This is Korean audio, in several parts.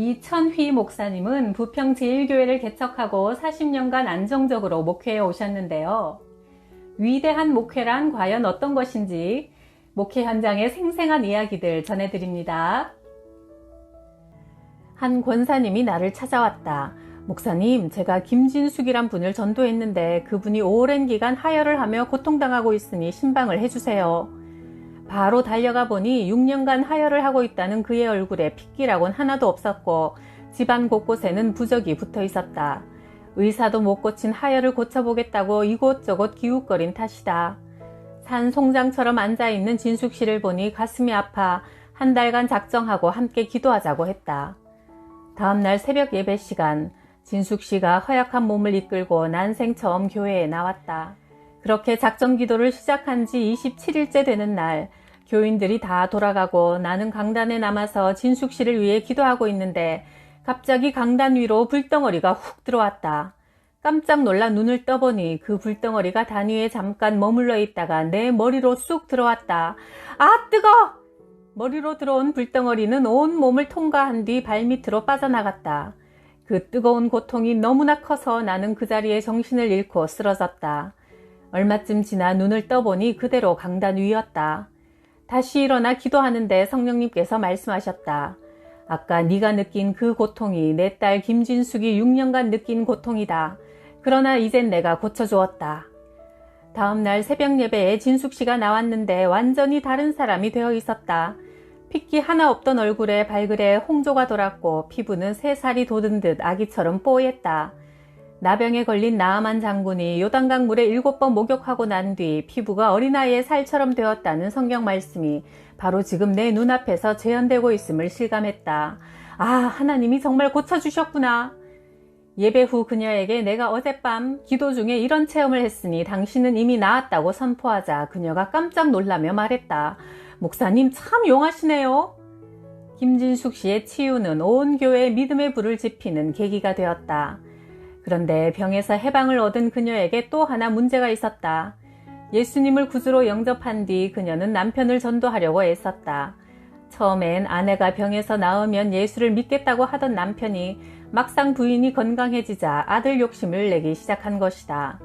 이천휘 목사님은 부평제일교회를 개척하고 40년간 안정적으로 목회해 오셨는데요. 위대한 목회란 과연 어떤 것인지 목회 현장의 생생한 이야기들 전해드립니다. 한 권사님이 나를 찾아왔다. 목사님, 제가 김진숙이란 분을 전도했는데 그분이 오랜 기간 하혈을 하며 고통당하고 있으니 신방을 해주세요. 바로 달려가 보니 6년간 하혈을 하고 있다는 그의 얼굴에 핏기라곤 하나도 없었고 집안 곳곳에는 부적이 붙어 있었다. 의사도 못 고친 하혈을 고쳐보겠다고 이곳저곳 기웃거린 탓이다. 산 송장처럼 앉아있는 진숙 씨를 보니 가슴이 아파 한 달간 작정하고 함께 기도하자고 했다. 다음날 새벽 예배 시간, 진숙 씨가 허약한 몸을 이끌고 난생 처음 교회에 나왔다. 그렇게 작정 기도를 시작한 지 27일째 되는 날, 교인들이 다 돌아가고 나는 강단에 남아서 진숙 씨를 위해 기도하고 있는데 갑자기 강단 위로 불덩어리가 훅 들어왔다. 깜짝 놀라 눈을 떠보니 그 불덩어리가 단위에 잠깐 머물러 있다가 내 머리로 쑥 들어왔다. 아, 뜨거! 머리로 들어온 불덩어리는 온 몸을 통과한 뒤 발밑으로 빠져나갔다. 그 뜨거운 고통이 너무나 커서 나는 그 자리에 정신을 잃고 쓰러졌다. 얼마쯤 지나 눈을 떠보니 그대로 강단 위였다. 다시 일어나 기도하는데 성령님께서 말씀하셨다. 아까 네가 느낀 그 고통이 내 딸 김진숙이 6년간 느낀 고통이다. 그러나 이젠 내가 고쳐주었다. 다음날 새벽 예배에 진숙 씨가 나왔는데 완전히 다른 사람이 되어 있었다. 핏기 하나 없던 얼굴에 발그레 홍조가 돌았고 피부는 3살이 돋은 듯 아기처럼 뽀얗다. 나병에 걸린 나아만 장군이 요단강 물에 7번 목욕하고 난 뒤 피부가 어린아이의 살처럼 되었다는 성경 말씀이 바로 지금 내 눈앞에서 재현되고 있음을 실감했다. 아, 하나님이 정말 고쳐주셨구나. 예배 후 그녀에게 내가 어젯밤 기도 중에 이런 체험을 했으니 당신은 이미 나았다고 선포하자 그녀가 깜짝 놀라며 말했다. 목사님 참 용하시네요. 김진숙 씨의 치유는 온 교회에 믿음의 불을 지피는 계기가 되었다. 그런데 병에서 해방을 얻은 그녀에게 또 하나 문제가 있었다. 예수님을 구주로 영접한 뒤 그녀는 남편을 전도하려고 애썼다. 처음엔 아내가 병에서 나으면 예수를 믿겠다고 하던 남편이 막상 부인이 건강해지자 아들 욕심을 내기 시작한 것이다.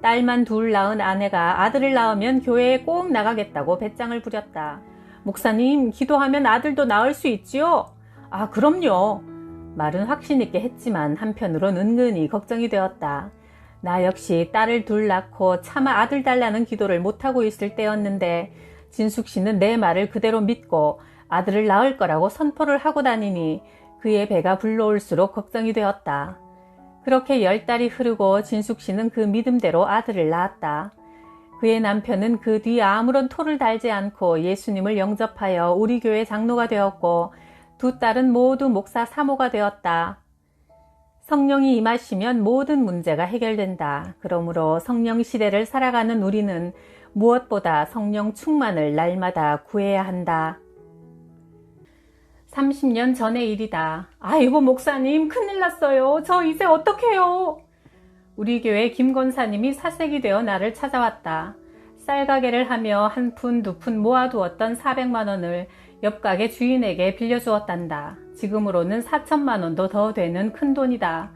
딸만 둘 낳은 아내가 아들을 낳으면 교회에 꼭 나가겠다고 배짱을 부렸다. 목사님, 기도하면 아들도 낳을 수 있지요? 아, 그럼요. 말은 확신 있게 했지만 한편으론 은근히 걱정이 되었다. 나 역시 딸을 둘 낳고 차마 아들 달라는 기도를 못하고 있을 때였는데 진숙 씨는 내 말을 그대로 믿고 아들을 낳을 거라고 선포를 하고 다니니 그의 배가 불러올수록 걱정이 되었다. 그렇게 10달이 흐르고 진숙 씨는 그 믿음대로 아들을 낳았다. 그의 남편은 그 뒤 아무런 토를 달지 않고 예수님을 영접하여 우리 교회 장로가 되었고 두 딸은 모두 목사 사모가 되었다. 성령이 임하시면 모든 문제가 해결된다. 그러므로 성령 시대를 살아가는 우리는 무엇보다 성령 충만을 날마다 구해야 한다. 30년 전의 일이다. 아이고 목사님 큰일 났어요. 저 이제 어떡해요? 우리 교회 김 권사님이 사색이 되어 나를 찾아왔다. 쌀가게를 하며 한 푼 두 푼 모아두었던 400만 원을 옆 가게 주인에게 빌려주었단다. 지금으로는 4천만 원도 더 되는 큰 돈이다.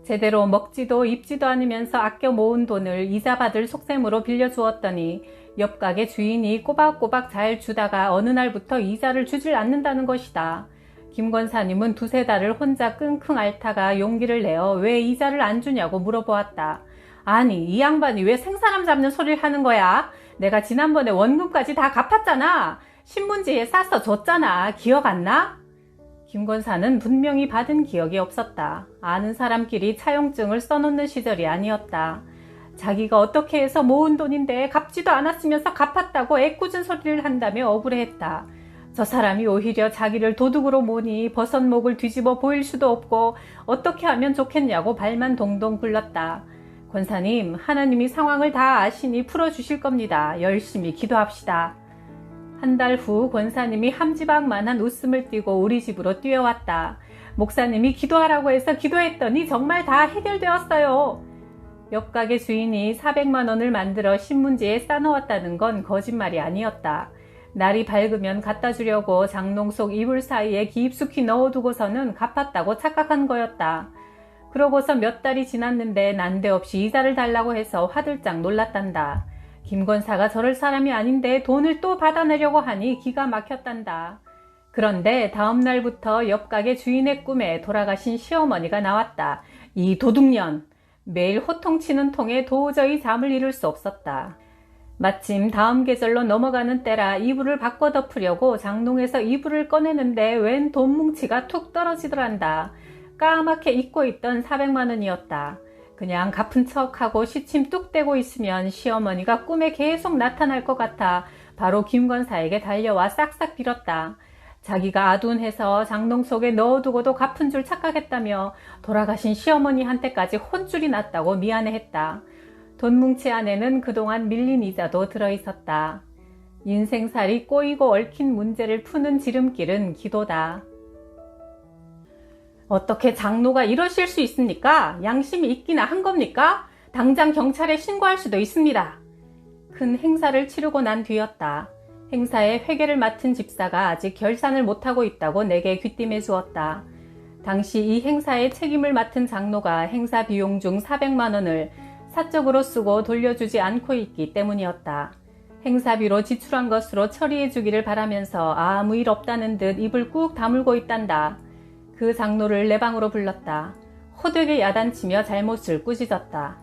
제대로 먹지도 입지도 않으면서 아껴 모은 돈을 이자 받을 속셈으로 빌려주었더니 옆 가게 주인이 꼬박꼬박 잘 주다가 어느 날부터 이자를 주질 않는다는 것이다. 김 권사님은 2-3달을 혼자 끙끙 앓다가 용기를 내어 왜 이자를 안 주냐고 물어보았다. 아니, 이 양반이 왜 생사람 잡는 소리를 하는 거야? 내가 지난번에 원금까지 다 갚았잖아. 신문지에 싸서 줬잖아. 기억 안 나? 김 권사는 분명히 받은 기억이 없었다. 아는 사람끼리 차용증을 써놓는 시절이 아니었다. 자기가 어떻게 해서 모은 돈인데 갚지도 않았으면서 갚았다고 애꿎은 소리를 한다며 억울해했다. 저 사람이 오히려 자기를 도둑으로 모니 버선목을 뒤집어 보일 수도 없고 어떻게 하면 좋겠냐고 발만 동동 굴렀다. 권사님, 하나님이 상황을 다 아시니 풀어주실 겁니다. 열심히 기도합시다. 한 달 후 권사님이 함지박만한 웃음을 띠고 우리 집으로 뛰어왔다. 목사님이 기도하라고 해서 기도했더니 정말 다 해결되었어요. 옆 가게 주인이 400만 원을 만들어 신문지에 싸놓았다는 건 거짓말이 아니었다. 날이 밝으면 갖다 주려고 장롱 속 이불 사이에 깊숙이 넣어두고서는 갚았다고 착각한 거였다. 그러고서 몇 달이 지났는데 난데없이 이자를 달라고 해서 화들짝 놀랐단다. 김 권사가 저럴 사람이 아닌데 돈을 또 받아내려고 하니 기가 막혔단다. 그런데 다음 날부터 옆 가게 주인의 꿈에 돌아가신 시어머니가 나왔다. 이 도둑년! 매일 호통치는 통에 도저히 잠을 이룰 수 없었다. 마침 다음 계절로 넘어가는 때라 이불을 바꿔 덮으려고 장롱에서 이불을 꺼내는데 웬 돈 뭉치가 툭 떨어지더란다. 까맣게 잊고 있던 400만 원이었다. 그냥 갚은 척하고 시침 뚝 떼고 있으면 시어머니가 꿈에 계속 나타날 것 같아 바로 김 권사에게 달려와 싹싹 빌었다. 자기가 아둔해서 장롱 속에 넣어두고도 갚은 줄 착각했다며 돌아가신 시어머니한테까지 혼쭐이 났다고 미안해했다. 돈뭉치 안에는 그동안 밀린 이자도 들어있었다. 인생살이 꼬이고 얽힌 문제를 푸는 지름길은 기도다. 어떻게 장로가 이러실 수 있습니까? 양심이 있기나 한 겁니까? 당장 경찰에 신고할 수도 있습니다. 큰 행사를 치르고 난 뒤였다. 행사에 회계를 맡은 집사가 아직 결산을 못하고 있다고 내게 귀띔해 주었다. 당시 이 행사에 책임을 맡은 장로가 행사 비용 중 400만 원을 사적으로 쓰고 돌려주지 않고 있기 때문이었다. 행사비로 지출한 것으로 처리해 주기를 바라면서 아무 일 없다는 듯 입을 꾹 다물고 있단다. 그 장로를 내 방으로 불렀다. 호되게 야단치며 잘못을 꾸짖었다.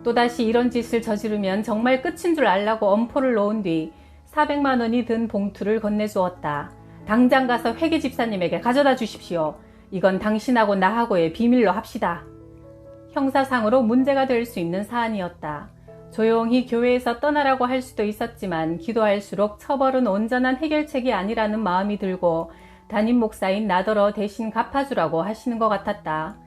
또다시 이런 짓을 저지르면 정말 끝인 줄 알라고 엄포를 놓은 뒤 400만 원이 든 봉투를 건네주었다. 당장 가서 회계 집사님에게 가져다 주십시오. 이건 당신하고 나하고의 비밀로 합시다. 형사상으로 문제가 될 수 있는 사안이었다. 조용히 교회에서 떠나라고 할 수도 있었지만 기도할수록 처벌은 온전한 해결책이 아니라는 마음이 들고 담임 목사인 나더러 대신 갚아주라고 하시는 것 같았다.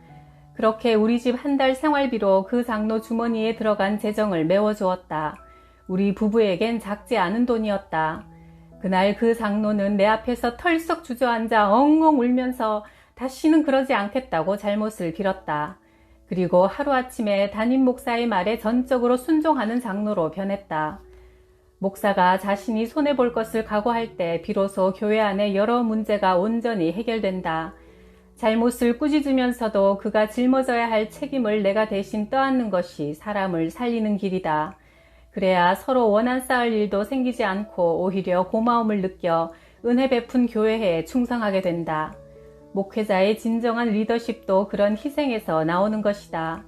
그렇게 우리 집 한 달 생활비로 그 장로 주머니에 들어간 재정을 메워주었다. 우리 부부에겐 작지 않은 돈이었다. 그날 그 장로는 내 앞에서 털썩 주저앉아 엉엉 울면서 다시는 그러지 않겠다고 잘못을 빌었다. 그리고 하루아침에 담임 목사의 말에 전적으로 순종하는 장로로 변했다. 목사가 자신이 손해볼 것을 각오할 때 비로소 교회 안에 여러 문제가 온전히 해결된다. 잘못을 꾸짖으면서도 그가 짊어져야 할 책임을 내가 대신 떠안는 것이 사람을 살리는 길이다. 그래야 서로 원한 쌓을 일도 생기지 않고 오히려 고마움을 느껴 은혜 베푼 교회에 충성하게 된다. 목회자의 진정한 리더십도 그런 희생에서 나오는 것이다.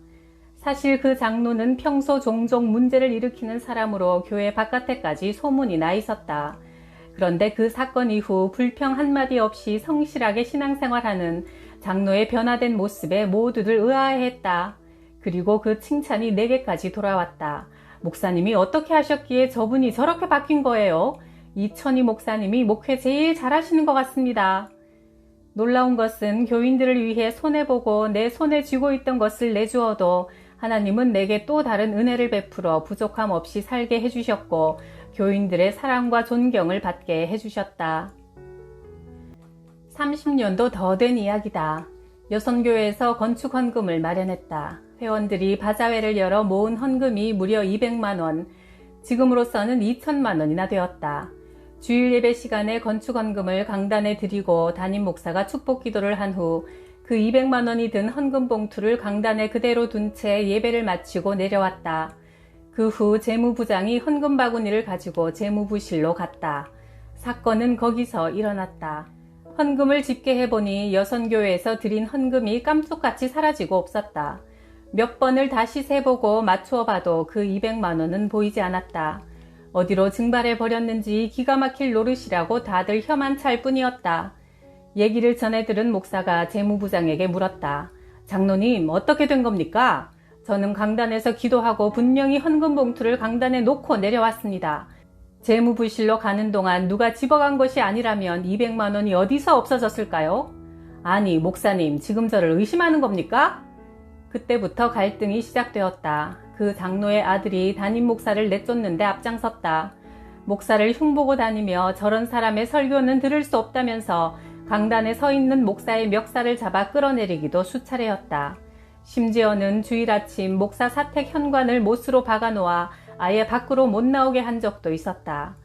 사실 그 장로는 평소 종종 문제를 일으키는 사람으로 교회 바깥에까지 소문이 나 있었다. 그런데 그 사건 이후 불평 한마디 없이 성실하게 신앙생활하는 장로의 변화된 모습에 모두들 의아해했다. 그리고 그 칭찬이 내게까지 돌아왔다. 목사님이 어떻게 하셨기에 저분이 저렇게 바뀐 거예요? 이천희 목사님이 목회 제일 잘하시는 것 같습니다. 놀라운 것은 교인들을 위해 손해보고 내 손에 쥐고 있던 것을 내주어도 하나님은 내게 또 다른 은혜를 베풀어 부족함 없이 살게 해주셨고 교인들의 사랑과 존경을 받게 해주셨다. 30년도 더 된 이야기다. 여선교회에서 건축 헌금을 마련했다. 회원들이 바자회를 열어 모은 헌금이 무려 200만 원, 지금으로서는 2천만 원이나 되었다. 주일 예배 시간에 건축 헌금을 강단에 드리고 담임 목사가 축복 기도를 한 후 그 200만 원이 든 헌금 봉투를 강단에 그대로 둔 채 예배를 마치고 내려왔다. 그 후 재무부장이 헌금 바구니를 가지고 재무부실로 갔다. 사건은 거기서 일어났다. 헌금을 집계해보니 여선교회에서 드린 헌금이 깜짝같이 사라지고 없었다. 몇 번을 다시 세보고 맞추어 봐도 그 200만 원은 보이지 않았다. 어디로 증발해 버렸는지 기가 막힐 노릇이라고 다들 혀만 찰 뿐이었다. 얘기를 전해 들은 목사가 재무부장에게 물었다. 장로님, 어떻게 된 겁니까? 저는 강단에서 기도하고 분명히 헌금 봉투를 강단에 놓고 내려왔습니다. 재무부실로 가는 동안 누가 집어간 것이 아니라면 200만 원이 어디서 없어졌을까요? 아니, 목사님, 지금 저를 의심하는 겁니까? 그때부터 갈등이 시작되었다. 그 장로의 아들이 담임 목사를 내쫓는데 앞장섰다. 목사를 흉보고 다니며 저런 사람의 설교는 들을 수 없다면서 강단에 서 있는 목사의 멱살을 잡아 끌어내리기도 수차례였다. 심지어는 주일 아침 목사 사택 현관을 못으로 박아놓아 아예 밖으로 못 나오게 한 적도 있었다.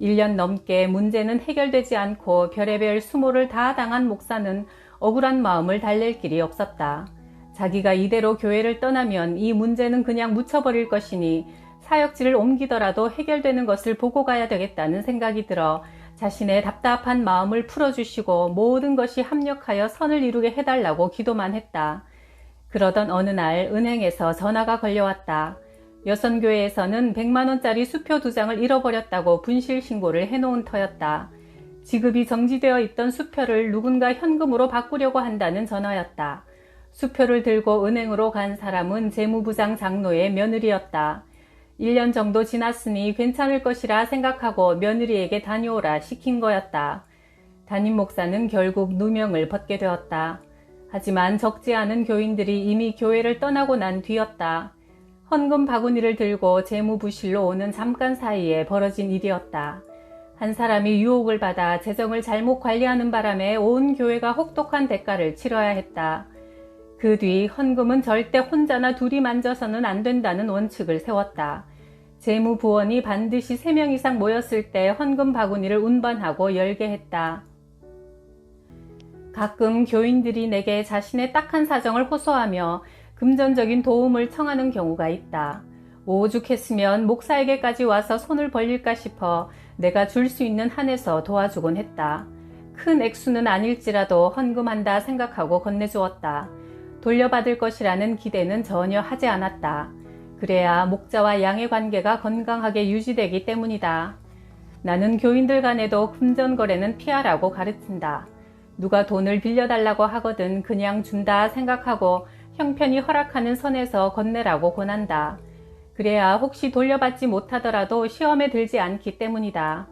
1년 넘게 문제는 해결되지 않고 별의별 수모를 다 당한 목사는 억울한 마음을 달랠 길이 없었다. 자기가 이대로 교회를 떠나면 이 문제는 그냥 묻혀버릴 것이니 사역지를 옮기더라도 해결되는 것을 보고 가야 되겠다는 생각이 들어 자신의 답답한 마음을 풀어주시고 모든 것이 합력하여 선을 이루게 해달라고 기도만 했다. 그러던 어느 날 은행에서 전화가 걸려왔다. 여선교회에서는 100만원짜리 수표 2장을 잃어버렸다고 분실 신고를 해놓은 터였다. 지급이 정지되어 있던 수표를 누군가 현금으로 바꾸려고 한다는 전화였다. 수표를 들고 은행으로 간 사람은 재무부장 장로의 며느리였다. 1년 정도 지났으니 괜찮을 것이라 생각하고 며느리에게 다녀오라 시킨 거였다. 담임 목사는 결국 누명을 벗게 되었다. 하지만 적지 않은 교인들이 이미 교회를 떠나고 난 뒤였다. 헌금 바구니를 들고 재무부실로 오는 잠깐 사이에 벌어진 일이었다. 한 사람이 유혹을 받아 재정을 잘못 관리하는 바람에 온 교회가 혹독한 대가를 치러야 했다. 그 뒤 헌금은 절대 혼자나 둘이 만져서는 안 된다는 원칙을 세웠다. 재무부원이 반드시 3명 이상 모였을 때 헌금 바구니를 운반하고 열게 했다. 가끔 교인들이 내게 자신의 딱한 사정을 호소하며 금전적인 도움을 청하는 경우가 있다. 오죽했으면 목사에게까지 와서 손을 벌릴까 싶어 내가 줄 수 있는 한에서 도와주곤 했다. 큰 액수는 아닐지라도 헌금한다 생각하고 건네주었다. 돌려받을 것이라는 기대는 전혀 하지 않았다. 그래야 목자와 양의 관계가 건강하게 유지되기 때문이다. 나는 교인들 간에도 금전거래는 피하라고 가르친다. 누가 돈을 빌려달라고 하거든 그냥 준다 생각하고 형편이 허락하는 선에서 건네라고 권한다. 그래야 혹시 돌려받지 못하더라도 시험에 들지 않기 때문이다.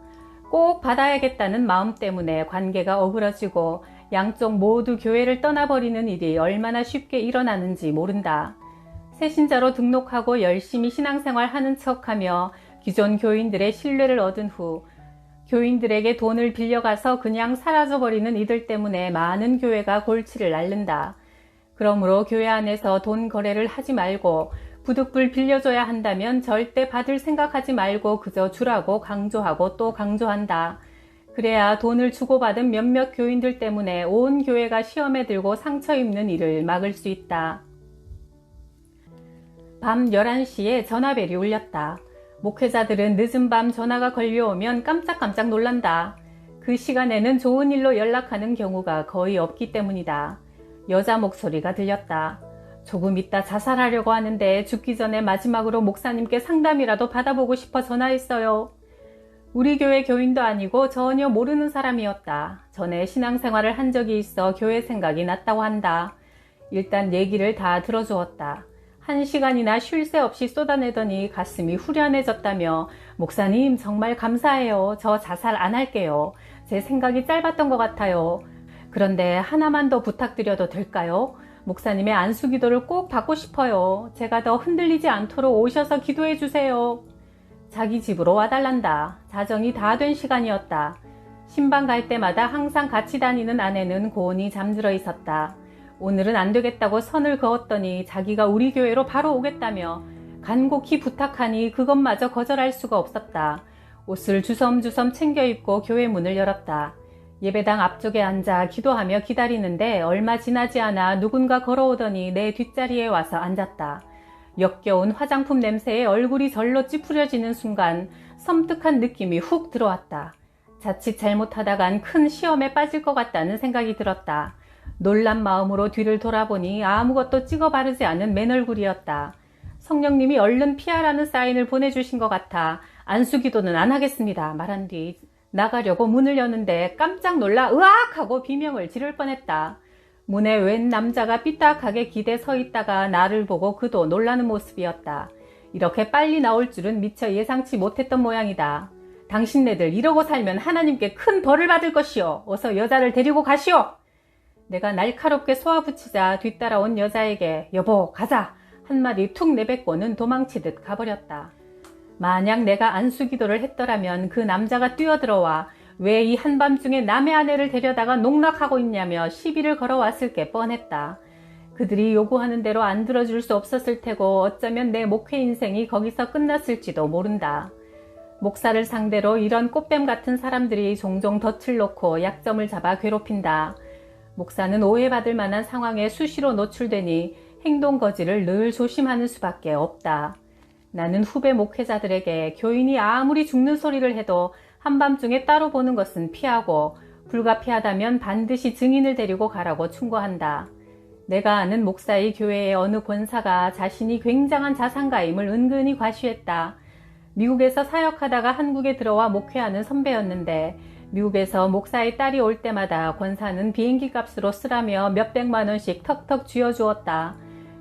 꼭 받아야겠다는 마음 때문에 관계가 어그러지고 양쪽 모두 교회를 떠나버리는 일이 얼마나 쉽게 일어나는지 모른다. 새신자로 등록하고 열심히 신앙생활 하는 척하며 기존 교인들의 신뢰를 얻은 후 교인들에게 돈을 빌려가서 그냥 사라져버리는 이들 때문에 많은 교회가 골치를 앓는다. 그러므로 교회 안에서 돈 거래를 하지 말고 부득불 빌려줘야 한다면 절대 받을 생각하지 말고 그저 주라고 강조하고 또 강조한다. 그래야 돈을 주고받은 몇몇 교인들 때문에 온 교회가 시험에 들고 상처 입는 일을 막을 수 있다. 밤 11시에 전화벨이 울렸다. 목회자들은 늦은 밤 전화가 걸려오면 깜짝깜짝 놀란다. 그 시간에는 좋은 일로 연락하는 경우가 거의 없기 때문이다. 여자 목소리가 들렸다. 조금 있다 자살하려고 하는데 죽기 전에 마지막으로 목사님께 상담이라도 받아보고 싶어 전화했어요. 우리 교회 교인도 아니고 전혀 모르는 사람이었다. 전에 신앙생활을 한 적이 있어 교회 생각이 났다고 한다. 일단 얘기를 다 들어주었다. 1시간이나 쉴 새 없이 쏟아내더니 가슴이 후련해졌다며 목사님 정말 감사해요. 저 자살 안 할게요. 제 생각이 짧았던 것 같아요. 그런데 하나만 더 부탁드려도 될까요? 목사님의 안수기도를 꼭 받고 싶어요. 제가 더 흔들리지 않도록 오셔서 기도해 주세요. 자기 집으로 와달란다. 자정이 다 된 시간이었다. 신방 갈 때마다 항상 같이 다니는 아내는 고온히 잠들어 있었다. 오늘은 안 되겠다고 선을 그었더니 자기가 우리 교회로 바로 오겠다며 간곡히 부탁하니 그것마저 거절할 수가 없었다. 옷을 주섬주섬 챙겨 입고 교회 문을 열었다. 예배당 앞쪽에 앉아 기도하며 기다리는데 얼마 지나지 않아 누군가 걸어오더니 내 뒷자리에 와서 앉았다. 역겨운 화장품 냄새에 얼굴이 절로 찌푸려지는 순간 섬뜩한 느낌이 훅 들어왔다. 자칫 잘못하다간 큰 시험에 빠질 것 같다는 생각이 들었다. 놀란 마음으로 뒤를 돌아보니 아무것도 찍어 바르지 않은 맨얼굴이었다. 성령님이 얼른 피하라는 사인을 보내주신 것 같아 안수기도는 안 하겠습니다 말한 뒤 나가려고 문을 여는데 깜짝 놀라 으악 하고 비명을 지를 뻔했다. 문에 웬 남자가 삐딱하게 기대 서 있다가 나를 보고 그도 놀라는 모습이었다. 이렇게 빨리 나올 줄은 미처 예상치 못했던 모양이다. 당신네들 이러고 살면 하나님께 큰 벌을 받을 것이오. 어서 여자를 데리고 가시오. 내가 날카롭게 쏘아붙이자 뒤따라온 여자에게 여보 가자 한마디 툭 내뱉고는 도망치듯 가버렸다. 만약 내가 안수기도를 했더라면 그 남자가 뛰어들어와 왜 이 한밤중에 남의 아내를 데려다가 농락하고 있냐며 시비를 걸어왔을 게 뻔했다. 그들이 요구하는 대로 안 들어줄 수 없었을 테고 어쩌면 내 목회 인생이 거기서 끝났을지도 모른다. 목사를 상대로 이런 꽃뱀 같은 사람들이 종종 덫을 놓고 약점을 잡아 괴롭힌다. 목사는 오해받을 만한 상황에 수시로 노출되니 행동 거지를 늘 조심하는 수밖에 없다. 나는 후배 목회자들에게 교인이 아무리 죽는 소리를 해도 한밤중에 따로 보는 것은 피하고 불가피하다면 반드시 증인을 데리고 가라고 충고한다. 내가 아는 목사의 교회의 어느 권사가 자신이 굉장한 자산가임을 은근히 과시했다. 미국에서 사역하다가 한국에 들어와 목회하는 선배였는데 미국에서 목사의 딸이 올 때마다 권사는 비행기 값으로 쓰라며 몇백만 원씩 턱턱 쥐어주었다.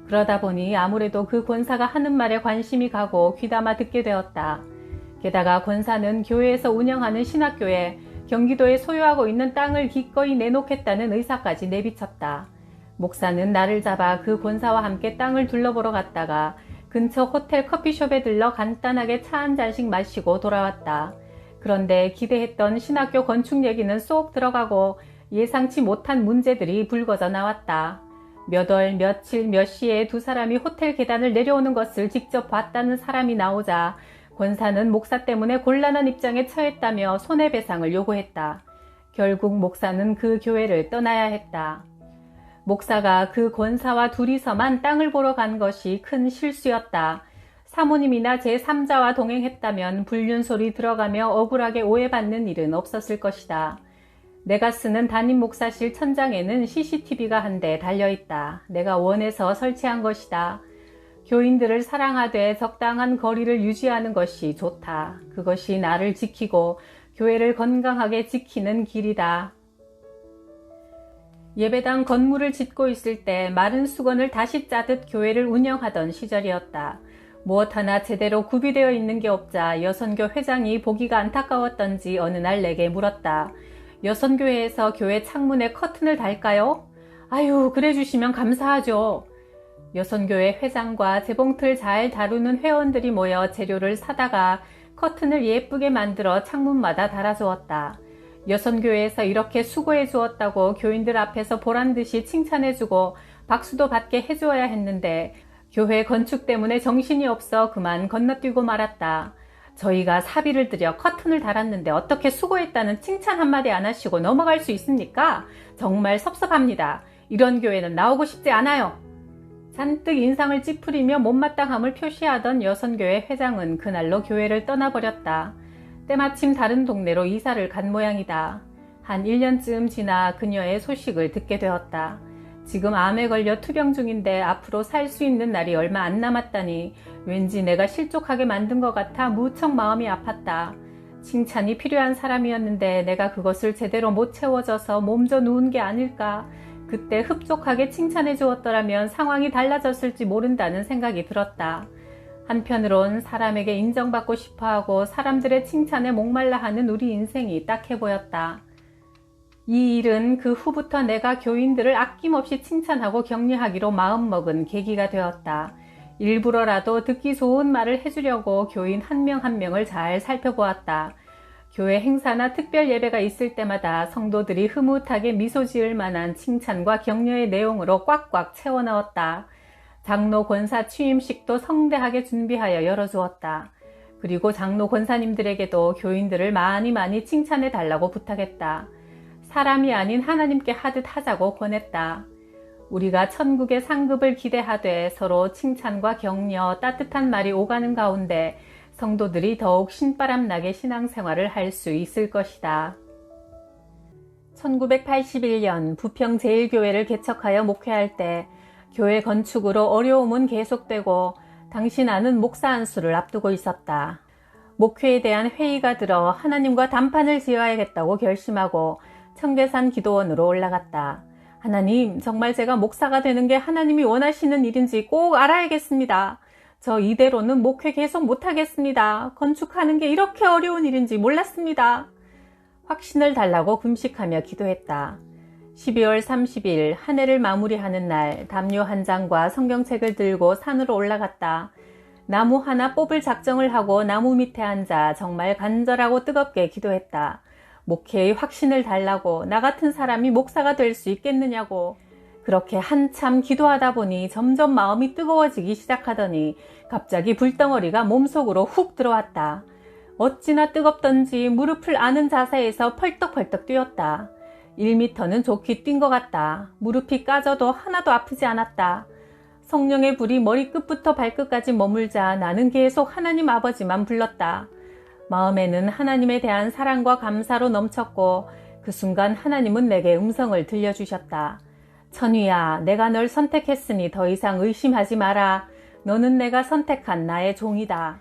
그러다 보니 아무래도 그 권사가 하는 말에 관심이 가고 귀담아 듣게 되었다. 게다가 권사는 교회에서 운영하는 신학교에 경기도에 소유하고 있는 땅을 기꺼이 내놓겠다는 의사까지 내비쳤다. 목사는 나를 잡아 그 권사와 함께 땅을 둘러보러 갔다가 근처 호텔 커피숍에 들러 간단하게 차 한 잔씩 마시고 돌아왔다. 그런데 기대했던 신학교 건축 얘기는 쏙 들어가고 예상치 못한 문제들이 불거져 나왔다. 몇 월, 며칠, 몇 시에 두 사람이 호텔 계단을 내려오는 것을 직접 봤다는 사람이 나오자 권사는 목사 때문에 곤란한 입장에 처했다며 손해배상을 요구했다. 결국 목사는 그 교회를 떠나야 했다. 목사가 그 권사와 둘이서만 땅을 보러 간 것이 큰 실수였다. 사모님이나 제3자와 동행했다면 불륜소리 들어가며 억울하게 오해받는 일은 없었을 것이다. 내가 쓰는 담임 목사실 천장에는 CCTV가 한 대 달려있다. 내가 원해서 설치한 것이다. 교인들을 사랑하되 적당한 거리를 유지하는 것이 좋다. 그것이 나를 지키고 교회를 건강하게 지키는 길이다. 예배당 건물을 짓고 있을 때 마른 수건을 다시 짜듯 교회를 운영하던 시절이었다. 무엇 하나 제대로 구비되어 있는 게 없자 여선교 회장이 보기가 안타까웠던지 어느 날 내게 물었다. 여선교회에서 교회 창문에 커튼을 달까요? 아유, 그래 주시면 감사하죠. 여선교회 회장과 재봉틀 잘 다루는 회원들이 모여 재료를 사다가 커튼을 예쁘게 만들어 창문마다 달아주었다. 여선교회에서 이렇게 수고해 주었다고 교인들 앞에서 보란듯이 칭찬해주고 박수도 받게 해주어야 했는데 교회 건축 때문에 정신이 없어 그만 건너뛰고 말았다. 저희가 사비를 들여 커튼을 달았는데 어떻게 수고했다는 칭찬 한마디 안 하시고 넘어갈 수 있습니까? 정말 섭섭합니다. 이런 교회는 나오고 싶지 않아요. 잔뜩 인상을 찌푸리며 못마땅함을 표시하던 여선교회 회장은 그날로 교회를 떠나버렸다. 때마침 다른 동네로 이사를 간 모양이다. 한 1년쯤 지나 그녀의 소식을 듣게 되었다. 지금 암에 걸려 투병 중인데 앞으로 살 수 있는 날이 얼마 안 남았다니 왠지 내가 실족하게 만든 것 같아 무척 마음이 아팠다. 칭찬이 필요한 사람이었는데 내가 그것을 제대로 못 채워줘서 몸져 누운 게 아닐까. 그때 흡족하게 칭찬해 주었더라면 상황이 달라졌을지 모른다는 생각이 들었다. 한편으론 사람에게 인정받고 싶어하고 사람들의 칭찬에 목말라 하는 우리 인생이 딱해 보였다. 이 일은 그 후부터 내가 교인들을 아낌없이 칭찬하고 격려하기로 마음먹은 계기가 되었다. 일부러라도 듣기 좋은 말을 해주려고 교인 한 명 한 명을 잘 살펴보았다. 교회 행사나 특별 예배가 있을 때마다 성도들이 흐뭇하게 미소 지을 만한 칭찬과 격려의 내용으로 꽉꽉 채워 넣었다. 장로 권사 취임식도 성대하게 준비하여 열어주었다. 그리고 장로 권사님들에게도 교인들을 많이 칭찬해 달라고 부탁했다. 사람이 아닌 하나님께 하듯 하자고 권했다. 우리가 천국의 상급을 기대하되 서로 칭찬과 격려, 따뜻한 말이 오가는 가운데 성도들이 더욱 신바람나게 신앙생활을 할 수 있을 것이다. 1981년 부평제일교회를 개척하여 목회할 때 교회 건축으로 어려움은 계속되고 당시 나는 목사 안수를 앞두고 있었다. 목회에 대한 회의가 들어 하나님과 단판을 지어야겠다고 결심하고 청계산 기도원으로 올라갔다. 하나님, 정말 제가 목사가 되는 게 하나님이 원하시는 일인지 꼭 알아야겠습니다. 저 이대로는 목회 계속 못하겠습니다. 건축하는 게 이렇게 어려운 일인지 몰랐습니다. 확신을 달라고 금식하며 기도했다. 12월 30일 한 해를 마무리하는 날 담요 한 장과 성경책을 들고 산으로 올라갔다. 나무 하나 뽑을 작정을 하고 나무 밑에 앉아 정말 간절하고 뜨겁게 기도했다. 목회의 확신을 달라고, 나 같은 사람이 목사가 될 수 있겠느냐고. 그렇게 한참 기도하다 보니 점점 마음이 뜨거워지기 시작하더니 갑자기 불덩어리가 몸속으로 훅 들어왔다. 어찌나 뜨겁던지 무릎을 아는 자세에서 펄떡펄떡 뛰었다. 1미터는 좋게 뛴 것 같다. 무릎이 까져도 하나도 아프지 않았다. 성령의 불이 머리끝부터 발끝까지 머물자 나는 계속 하나님 아버지만 불렀다. 마음에는 하나님에 대한 사랑과 감사로 넘쳤고 그 순간 하나님은 내게 음성을 들려주셨다. 천휘야, 내가 널 선택했으니 더 이상 의심하지 마라. 너는 내가 선택한 나의 종이다.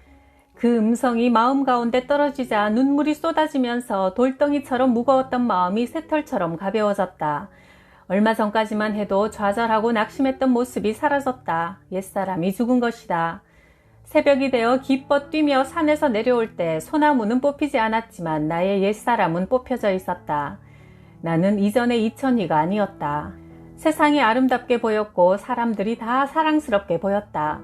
그 음성이 마음 가운데 떨어지자 눈물이 쏟아지면서 돌덩이처럼 무거웠던 마음이 새털처럼 가벼워졌다. 얼마 전까지만 해도 좌절하고 낙심했던 모습이 사라졌다. 옛사람이 죽은 것이다. 새벽이 되어 기뻐 뛰며 산에서 내려올 때 소나무는 뽑히지 않았지만 나의 옛사람은 뽑혀져 있었다. 나는 이전의 이천희가 아니었다. 세상이 아름답게 보였고 사람들이 다 사랑스럽게 보였다.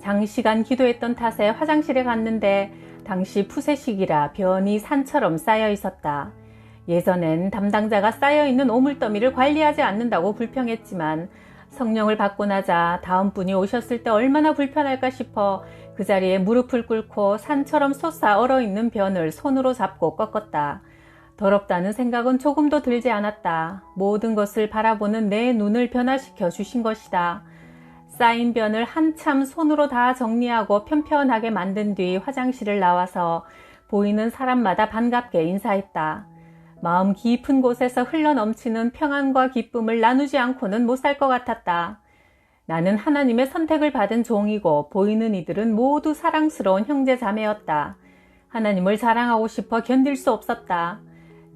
장시간 기도했던 탓에 화장실에 갔는데 당시 푸세식이라 변이 산처럼 쌓여 있었다. 예전엔 담당자가 쌓여있는 오물더미를 관리하지 않는다고 불평했지만 성령을 받고 나자 다음 분이 오셨을 때 얼마나 불편할까 싶어 그 자리에 무릎을 꿇고 산처럼 솟아 얼어있는 변을 손으로 잡고 꺾었다. 더럽다는 생각은 조금도 들지 않았다. 모든 것을 바라보는 내 눈을 변화시켜 주신 것이다. 쌓인 변을 한참 손으로 다 정리하고 편편하게 만든 뒤 화장실을 나와서 보이는 사람마다 반갑게 인사했다. 마음 깊은 곳에서 흘러넘치는 평안과 기쁨을 나누지 않고는 못 살 것 같았다. 나는 하나님의 선택을 받은 종이고 보이는 이들은 모두 사랑스러운 형제 자매였다. 하나님을 자랑하고 싶어 견딜 수 없었다.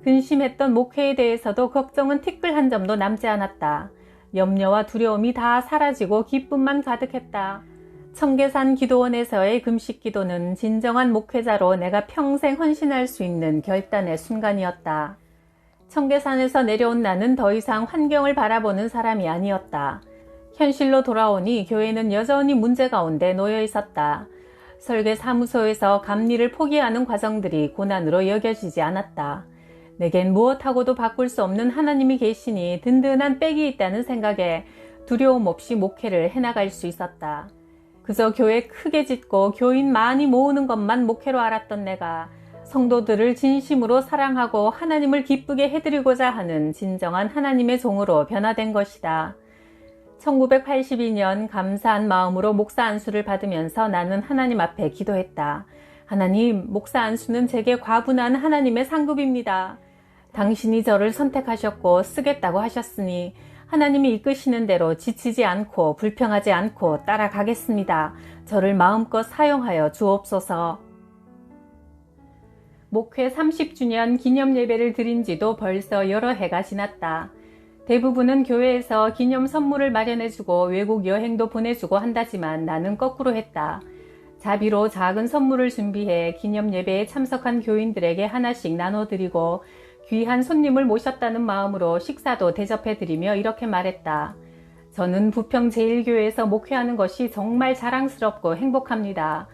근심했던 목회에 대해서도 걱정은 티끌 한 점도 남지 않았다. 염려와 두려움이 다 사라지고 기쁨만 가득했다. 청계산 기도원에서의 금식 기도는 진정한 목회자로 내가 평생 헌신할 수 있는 결단의 순간이었다. 청계산에서 내려온 나는 더 이상 환경을 바라보는 사람이 아니었다. 현실로 돌아오니 교회는 여전히 문제 가운데 놓여 있었다. 설계 사무소에서 감리를 포기하는 과정들이 고난으로 여겨지지 않았다. 내겐 무엇하고도 바꿀 수 없는 하나님이 계시니 든든한 백이 있다는 생각에 두려움 없이 목회를 해나갈 수 있었다. 그저 교회 크게 짓고 교인 많이 모으는 것만 목회로 알았던 내가 성도들을 진심으로 사랑하고 하나님을 기쁘게 해드리고자 하는 진정한 하나님의 종으로 변화된 것이다. 1982년 감사한 마음으로 목사 안수를 받으면서 나는 하나님 앞에 기도했다. 하나님, 목사 안수는 제게 과분한 하나님의 상급입니다. 당신이 저를 선택하셨고 쓰겠다고 하셨으니 하나님이 이끄시는 대로 지치지 않고 불평하지 않고 따라가겠습니다. 저를 마음껏 사용하여 주옵소서. 목회 30주년 기념 예배를 드린 지도 벌써 여러 해가 지났다. 대부분은 교회에서 기념 선물을 마련해주고 외국 여행도 보내주고 한다지만 나는 거꾸로 했다. 자비로 작은 선물을 준비해 기념 예배에 참석한 교인들에게 하나씩 나눠드리고 귀한 손님을 모셨다는 마음으로 식사도 대접해드리며 이렇게 말했다. 저는 부평 제1교회에서 목회하는 것이 정말 자랑스럽고 행복합니다.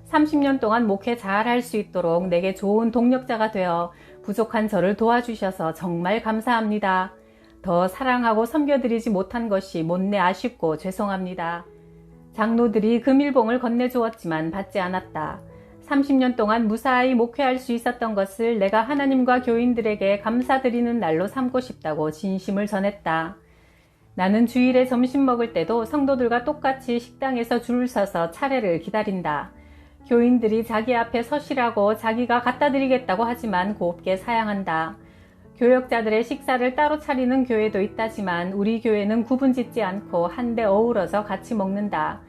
30년 동안 목회 잘할 수 있도록 내게 좋은 동력자가 되어 부족한 저를 도와주셔서 정말 감사합니다. 더 사랑하고 섬겨드리지 못한 것이 못내 아쉽고 죄송합니다. 장로들이 금일봉을 건네주었지만 받지 않았다. 30년 동안 무사히 목회할 수 있었던 것을 내가 하나님과 교인들에게 감사드리는 날로 삼고 싶다고 진심을 전했다. 나는 주일에 점심 먹을 때도 성도들과 똑같이 식당에서 줄을 서서 차례를 기다린다. 교인들이 자기 앞에 서시라고 자기가 갖다 드리겠다고 하지만 곱게 사양한다. 교역자들의 식사를 따로 차리는 교회도 있다지만 우리 교회는 구분짓지 않고 한데 어우러져 같이 먹는다.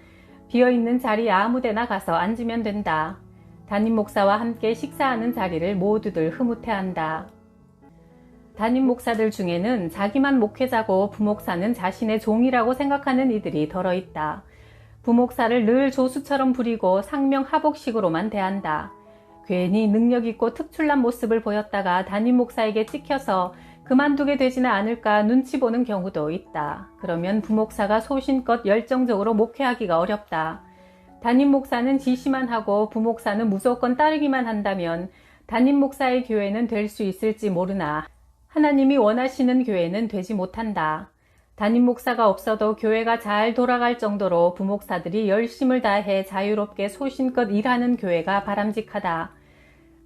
비어있는 자리에 아무데나 가서 앉으면 된다. 담임 목사와 함께 식사하는 자리를 모두들 흐뭇해한다. 담임 목사들 중에는 자기만 목회자고 부목사는 자신의 종이라고 생각하는 이들이 덜어 있다. 부목사를 늘 조수처럼 부리고 상명하복식으로만 대한다. 괜히 능력있고 특출난 모습을 보였다가 담임 목사에게 찍혀서 그만두게 되지는 않을까 눈치 보는 경우도 있다. 그러면 부목사가 소신껏 열정적으로 목회하기가 어렵다. 담임 목사는 지시만 하고 부목사는 무조건 따르기만 한다면 담임 목사의 교회는 될 수 있을지 모르나 하나님이 원하시는 교회는 되지 못한다. 담임 목사가 없어도 교회가 잘 돌아갈 정도로 부목사들이 열심을 다해 자유롭게 소신껏 일하는 교회가 바람직하다.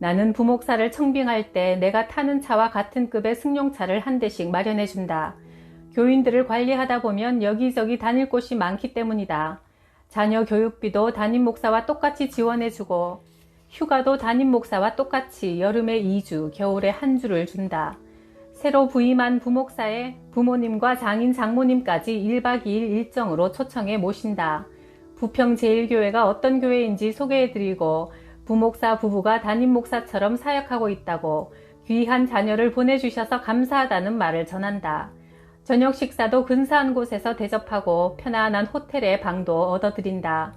나는 부목사를 청빙할 때 내가 타는 차와 같은 급의 승용차를 한 대씩 마련해준다. 교인들을 관리하다 보면 여기저기 다닐 곳이 많기 때문이다. 자녀 교육비도 담임 목사와 똑같이 지원해주고 휴가도 담임 목사와 똑같이 여름에 2주, 겨울에 1주를 준다. 새로 부임한 부목사의 부모님과 장인 장모님까지 1박 2일 일정으로 초청해 모신다. 부평제일교회가 어떤 교회인지 소개해드리고 부목사 부부가 담임 목사처럼 사역하고 있다고 귀한 자녀를 보내주셔서 감사하다는 말을 전한다. 저녁 식사도 근사한 곳에서 대접하고 편안한 호텔의 방도 얻어드린다.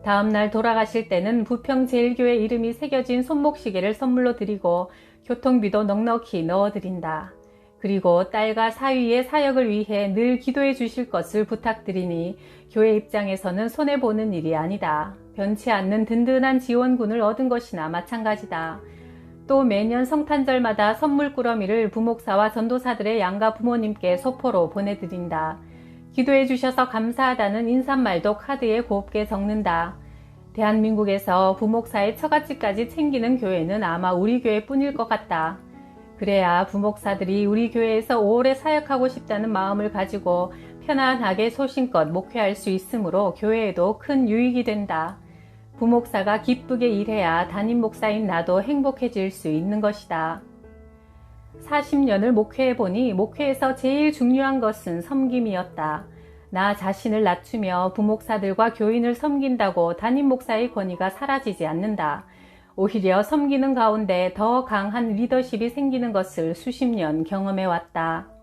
다음날 돌아가실 때는 부평제일교회 이름이 새겨진 손목시계를 선물로 드리고 교통비도 넉넉히 넣어드린다. 그리고 딸과 사위의 사역을 위해 늘 기도해 주실 것을 부탁드리니 교회 입장에서는 손해보는 일이 아니다. 변치 않는 든든한 지원군을 얻은 것이나 마찬가지다. 또 매년 성탄절마다 선물 꾸러미를 부목사와 전도사들의 양가 부모님께 소포로 보내드린다. 기도해 주셔서 감사하다는 인사말도 카드에 곱게 적는다. 대한민국에서 부목사의 처갓집까지 챙기는 교회는 아마 우리 교회뿐일 것 같다. 그래야 부목사들이 우리 교회에서 오래 사역하고 싶다는 마음을 가지고 편안하게 소신껏 목회할 수 있으므로 교회에도 큰 유익이 된다. 부목사가 기쁘게 일해야 담임 목사인 나도 행복해질 수 있는 것이다. 40년을 목회해보니 목회에서 제일 중요한 것은 섬김이었다. 나 자신을 낮추며 부목사들과 교인을 섬긴다고 담임 목사의 권위가 사라지지 않는다. 오히려 섬기는 가운데 더 강한 리더십이 생기는 것을 수십 년 경험해왔다.